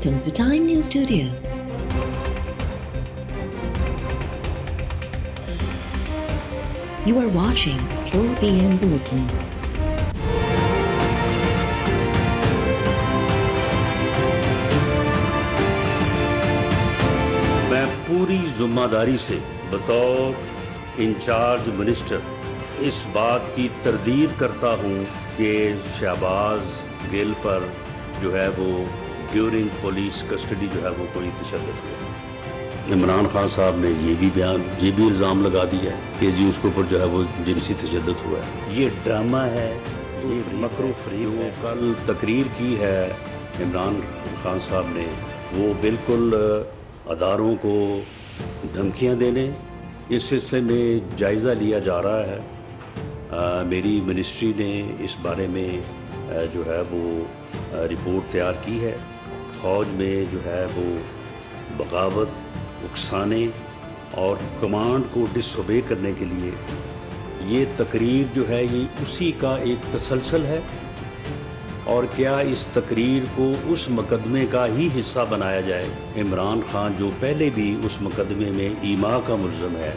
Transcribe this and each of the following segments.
Welcome to Time News Studios. You are watching 4 p.m. Bulletin. मैं पूरी जिम्मेदारी से बतौर इंचार्ज मिनिस्टर इस बात की तरदीद करता हूँ कि शहबाज गिल पर जो है वो ड्यूरिंग पुलिस कस्टडी जो है वो कोई तशद्दुद हुआ। इमरान खान साहब ने ये भी इल्ज़ाम लगा दिया है कि जी उसके ऊपर जो है वो जिनसी तशद्दुद हुआ है। ये ड्रामा है, ये मकरू फरीब है। कल तकरीर की है इमरान खान साहब ने, वो बिल्कुल अदारों को धमकियां देने, इस सिलसिले में जायज़ा लिया जा रहा है। मेरी मिनिस्ट्री ने इस बारे में जो है वो रिपोर्ट तैयार की है। फ़ौज में जो है वो बगावत, उकसाने और कमांड को डिसओबे करने के लिए ये तकरीर जो है ये उसी का एक तसलसल है। और क्या इस तकरीर को उस मुकदमे का ही हिस्सा बनाया जाए? इमरान खान जो पहले भी उस मुकदमे में ईमा का मुल्ज़म है,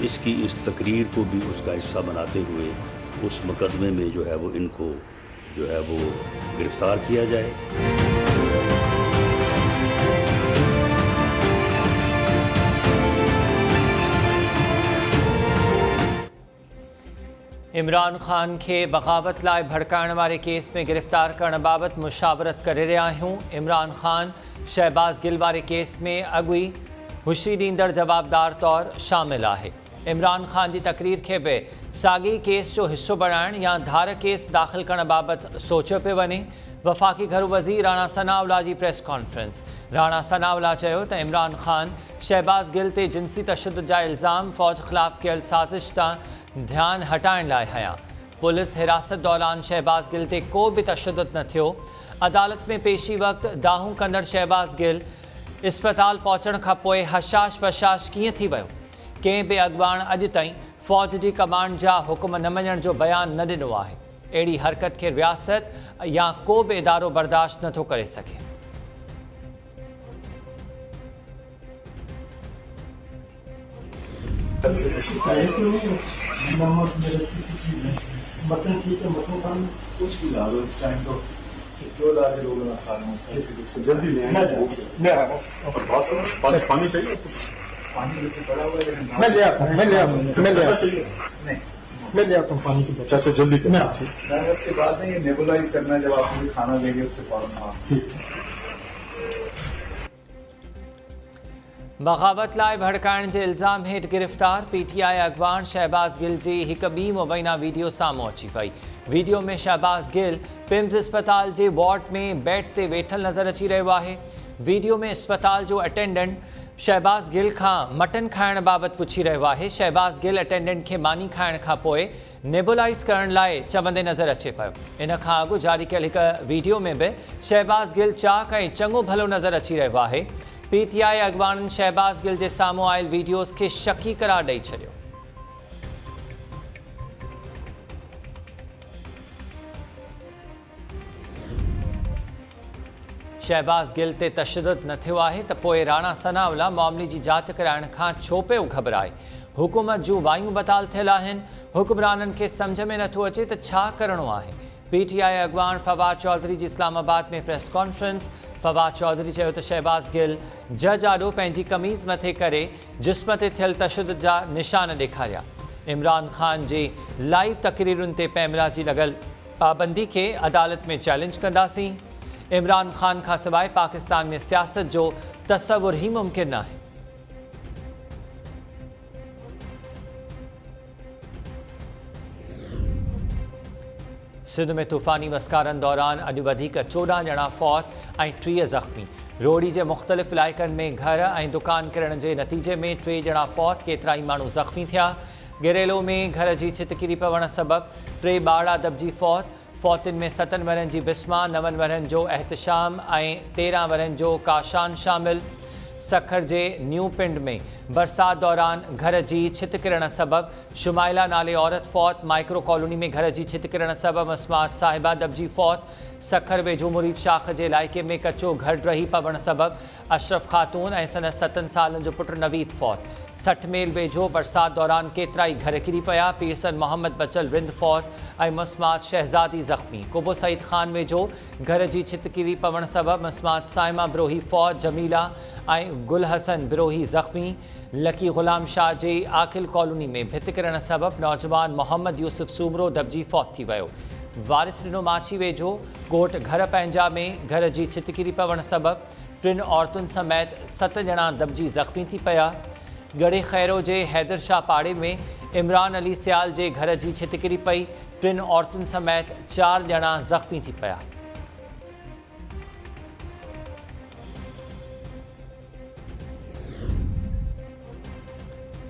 इसकी इस तकरीर को भी उसका हिस्सा बनाते हुए उस मुकदमे में जो है वो इनको जो है वो गिरफ़्तार किया जाए। इमरान खान के बगावत लाए भड़काने वाले केस में गिरफ्तार करने बाबत मुशावरत करे रहा आहियूं। इमरान खान शहबाज गिल वाले केस में अगुई हुशी ॾींदड़ जवाबदार तौर शामिल है। इमरान खान की तकरीर के बि साॻी केस जो हिस्सो बणाइण या धार केस दाख़िल करण बाबत सोचियो पियो वञे। वफ़ाक़ी घरू वज़ीर राणा सनाउल्लाह जी प्रेस कॉन्फ्रेंस। राणा सनाउल्लाह चयो त इमरान खान शहबाज गिल ते जिनसी तशद्दुद जा इल्ज़ाम फ़ौज ख़िलाफ़ कयल साज़िश तां ध्यान हटाइण लाइ हया। पुलिस हिरासत दौरान शहबाज गिल ते को भी तशद्दुद न थियो। अदालत में पेशी वक़्त दाहूं कंदड़ शहबाज गिल इस्पताल पहुचण खां पोइ हशाश बशाश कीअं थी वियो? कंहिं बि अॻुवाण अॼु ताईं फ़ौज जी कमांड जा हुकुम न मञण जो बयान न ॾिनो आहे। अहिड़ी हरकत खे रियासत या को बि इदारो बर्दाश्त नथो करे सघे। जल्दी पानी चाहिए, पानी जैसे पड़ा हुआ है। मैं ले आता हूँ पानी की बोतल। अच्छा जल्दी करना। उसके बाद में ये नेबुलाइज करना है, जब आप मुझे खाना देंगे उसके फौरन। बगावत लाए भड़काइण जे इल्ज़ाम हेठि गिरफ़्तार PTI अॻवान शहबाज गिल जी हिक ॿी मुबैना वीडियो साम्हूं अची वई। वीडियो में शहबाज गिल पिम्स अस्पताल जे वार्ड में बेड ते वेठल नज़र अची रहियो आहे। वीडियो में अस्पताल जो अटेंडेंट शहबाज गिल खां मटन खाइण बाबति पुछी रहियो आहे। शहबाज गिल अटेंडेंट खे मानी खाइण खां पोइ नेबुलाइज़ करण लाइ चवंदे नज़र अचे पियो। इन खां अॻु जारी कयल हिक वीडियो में बि शहबाज गिल चाक ऐं चङो भलो नज़र अची रहियो आहे। PTI अॻवाननि शहबाज गिल जे साम्हूं आयल वीडियोज़ खे शकी करार ॾेई छॾियो। शहबाज गिल ते तशद्दुद न थियो आहे त पोइ राणा सनाउल्लाह मामले जी जांच कराइण खां छो पियो घबराए? हुकूमत जूं वायूं बताल थियल आहिनि। हुक्मराननि खे सम्झ में नथो अचे त छा करणो आहे। PTI अॻवान फवाद चौधरी जी इस्लामाबाद में प्रेस कॉन्फ्रेंस। फवाद चौधरी चयो त शहबाज गिल जज आॾो पंहिंजी कमीज़ मथे करे जिस्म ते थियल तशद्दुद जा निशान ॾेखारिया। इमरान खान जी लाइव तकरीरुनि ते पैमरा जी लॻल पाबंदी खे अदालत में चैलेंज कंदासीं। इमरान खान खां सवाइ पाकिस्तान में सियासत जो तसवुर ही मुमकिन आहे। सिंध में तूफ़ानी मस्कारनि दौरान अॼु वधीक 14 ॼणा फौत ऐं 30 ज़ख़्मी। रोड़ी जे मुख़्तलिफ़ इलाइक़नि में घर ऐं दुकान किरण जे नतीजे में 3 ॼणा फौत, केतिरा ई माण्हू ज़ख़्मी थिया। गिरेलो में घर जी छित किरी पवण सबबि 3 ॿार दॿिजी फौत। फौतियुनि में 7 वरनि जी बिस्मा, 9 वरनि जो एहतशाम ऐं 13 वरनि जो काशान शामिल। सखर जे न्यू पिंड में बरसात दौरान घर जी छित किरण सबब शुमाइला नाले औरत फौत। माइक्रो कॉलोनी में घर जी छित किरण सबब अस्मात साहिबा दबजी फौत। सखर वेझो मुरीद शाख जे इलाइक़े में कच्चो घर रही पवण सबब अशरफ खातून ऐं सन 7 सालनि जो पुट नवीद फौत। 60 मेल वेझो बरसात दौरान केतिरा ई घर किरी पिया। पीरसन मोहम्मद बचल रिंद फौत ऐं मस्मात शहजादी ज़ख़्मी। कुबो सईद खान वेझो घर जी छित किरी पवण सबब मस्मात साइमा बिरोही फौत। जमीला ऐं गुल हसन बिरोही ज़ख़्मी। लकी ग़ुलाम शाह जे आखिल कॉलोनी में भित किरण सबब नौजवान मोहम्मद यूसुफ सूमरो दबजी फौत थी वियो। वारिस ॾिनो माछी वेझो ॻोठ घर पंहिंजा में घर जी छित किरी पवण सबब 3 औरतुनि समेत 7 ॼणा दबजी ज़ख़्मी थी पिया। गड़े खैरो जे हैदर शाह पाड़े में इमरान अली सियाल जे घर जी छित किरी पई। 3 औरतुनि समेत 4 ॼणा ज़ख़्मी थी पिया।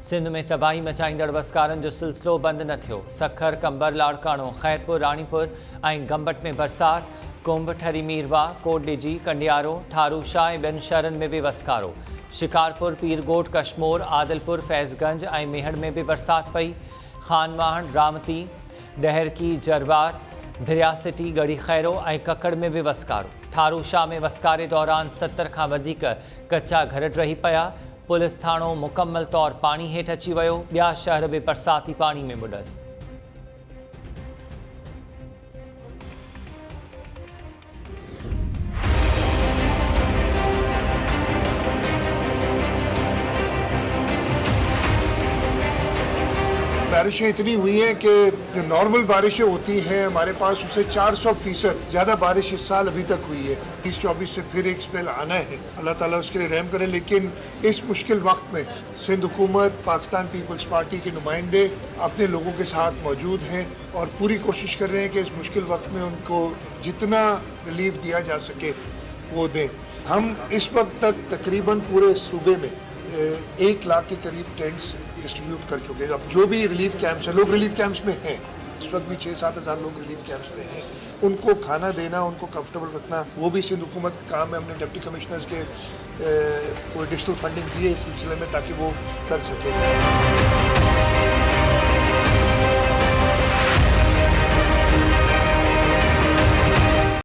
सिंध में तबाही मचाईंदड़ वसकारनि जो सिलसिलो बंदि न थियो। सखर कंबर लाड़काणो खैरपुर राणीपुर ऐं गंबट में बरसात। कुंभ ठरी मीरवा कोटडेजी कंडियारो ठारू शाह ऐं ॿियनि शहरनि में बि वसकारो। शिकारपुर पीरगोट कशमोर आदिलपुर फैज़गंज ऐं मेहड़ में बि बरसात पई। खानवाहण रामती डहरकी जरवार भिरियासिटी गढ़ी खैरो ऐं ककड़ में बि वसकारो। ठारू शाह में वसकारे दौरान 70 खां वधीक कच्चा घर रही पिया। पुलिस थाणो मुकम्मल तौर पाणी हेठि अची वियो। ॿिया शहर बि बरसाती पाणी में ॿुॾल। बारिशें इतनी हुई हैं कि जो नॉर्मल बारिशें होती हैं हमारे पास उससे 400% ज़्यादा बारिश इस साल अभी तक हुई है। 2024 से फिर एक स्पेल आना है, अल्लाह ताला उसके लिए रहम करे। लेकिन इस मुश्किल वक्त में सिंध हुकूमत पाकिस्तान पीपल्स पार्टी के नुमाइंदे अपने लोगों के साथ मौजूद हैं और पूरी कोशिश कर रहे हैं कि इस मुश्किल वक्त में उनको जितना रिलीफ दिया जा सके वो दें। हम इस वक्त तक तकरीबन पूरे सूबे में 1 लाख के करीब टेंट्स डिस्ट्रीब्यूट कर चुके हैं। अब जो भी रिलीफ कैंप्स हैं, लोग रिलीफ कैंप्स में हैं, इस वक्त भी 6-7 हज़ार लोग रिलीफ कैंप्स में हैं। उनको खाना देना, उनको कंफर्टेबल रखना, वो भी सिंध हुकूमत का काम है। हमने डिप्टी कमिश्नर्स के कोई एडिशनल फंडिंग दी है इस सिलसिले में ताकि वो कर सकें।